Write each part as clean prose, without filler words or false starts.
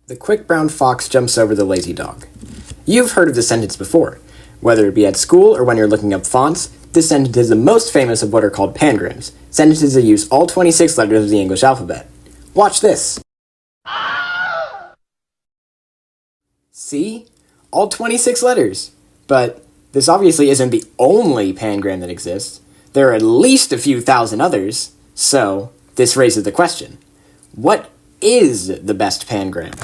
The quick brown fox jumps over the lazy dog. You've heard of this sentence before. Whether it be at school or when you're looking up fonts, this sentence is the most famous of what are called pangrams, sentences that use all 26 letters of the English alphabet. Watch this. See? All 26 letters. But this obviously isn't the only pangram that exists. There are at least a few thousand others. So, this raises the question. What is the best pangram?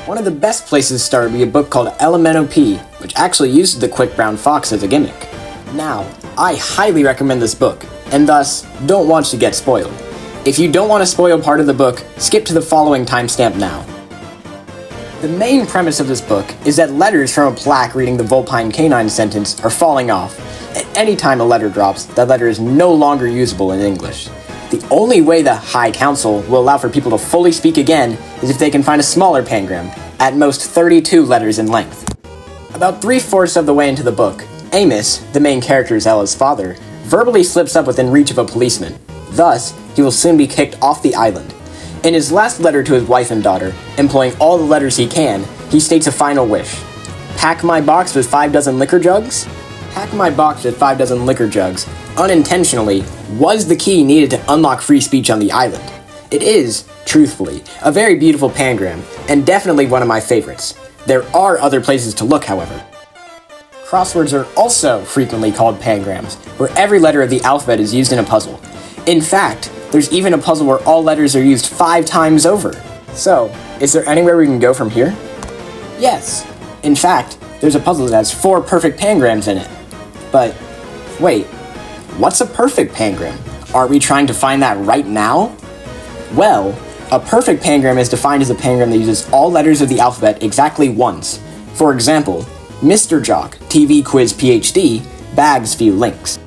One of the best places to start would be a book called Elemental P, which actually uses the quick brown fox as a gimmick. Now, I highly recommend this book, and thus, don't want to get spoiled. If you don't want to spoil part of the book, skip to the following timestamp now. The main premise of this book is that letters from a plaque reading the vulpine canine sentence are falling off. At any time a letter drops, that letter is no longer usable in English. The only way the High Council will allow for people to fully speak again is if they can find a smaller pangram, at most 32 letters in length. About 3/4 of the way into the book, Amos, the main character Ella's father, verbally slips up within reach of a policeman. Thus, he will soon be kicked off the island. In his last letter to his wife and daughter, employing all the letters he can, he states a final wish. Pack my box with 5 dozen liquor jugs? Pack my box with 5 dozen liquor jugs, unintentionally, was the key needed to unlock free speech on the island. It is, truthfully, a very beautiful pangram, and definitely one of my favorites. There are other places to look, however. Crosswords are also frequently called pangrams, where every letter of the alphabet is used in a puzzle. In fact, there's even a puzzle where all letters are used 5 times over. So, is there anywhere we can go from here? Yes. In fact, there's a puzzle that has 4 perfect pangrams in it. But, wait, what's a perfect pangram? Are we trying to find that right now? Well, a perfect pangram is defined as a pangram that uses all letters of the alphabet exactly once. For example, Mr. Jock, TV Quiz PhD, bags few links.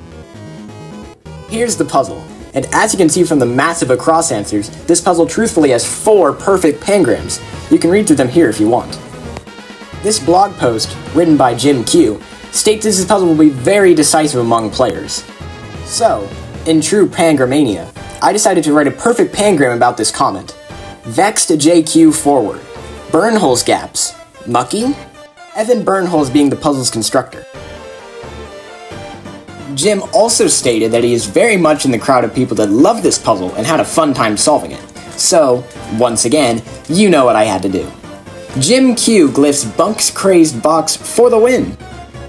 Here's the puzzle. And as you can see from the massive across answers, this puzzle truthfully has 4 perfect pangrams. You can read through them here if you want. This blog post, written by Jim Q, states this puzzle will be very decisive among players. So, in true pangramania, I decided to write a perfect pangram about this comment. Vexed JQ forward. Burnholes gaps. Mucky? Evan Burnholes being the puzzle's constructor. Jim also stated that he is very much in the crowd of people that love this puzzle and had a fun time solving it. So, once again, you know what I had to do. Jim Q glyphs Bunk's crazed box for the win.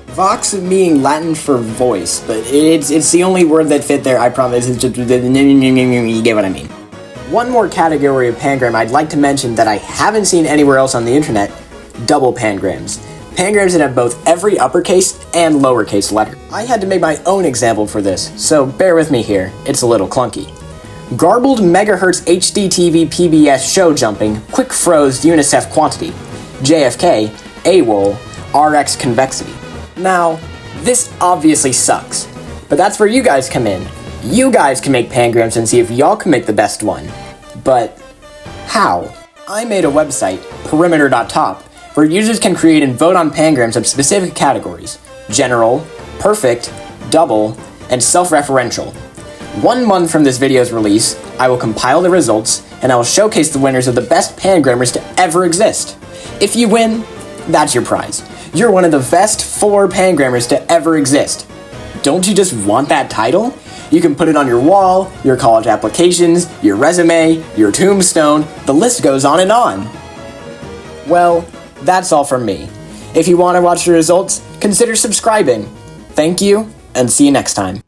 Vox being Latin for voice, but it's the only word that fit there, I promise. It's just, you get what I mean. One more category of pangram I'd like to mention that I haven't seen anywhere else on the internet: double pangrams. Pangrams that have both every uppercase and lowercase letter. I had to make my own example for this, so bear with me here, it's a little clunky. Garbled megahertz HDTV PBS show jumping, quick froze UNICEF quantity. JFK, AWOL, RX convexity. Now, this obviously sucks, but that's where you guys come in. You guys can make pangrams and see if y'all can make the best one. But how? I made a website, perimeter.top, where users can create and vote on pangrams of specific categories: general, perfect, double, and self-referential. 1 month from this video's release, I will compile the results, and I will showcase the winners of the best pangrammers to ever exist. If you win, that's your prize. You're one of the best 4 pangrammers to ever exist. Don't you just want that title? You can put it on your wall, your college applications, your resume, your tombstone, the list goes on and on. Well, that's all from me. If you want to watch the results, consider subscribing. Thank you, and see you next time.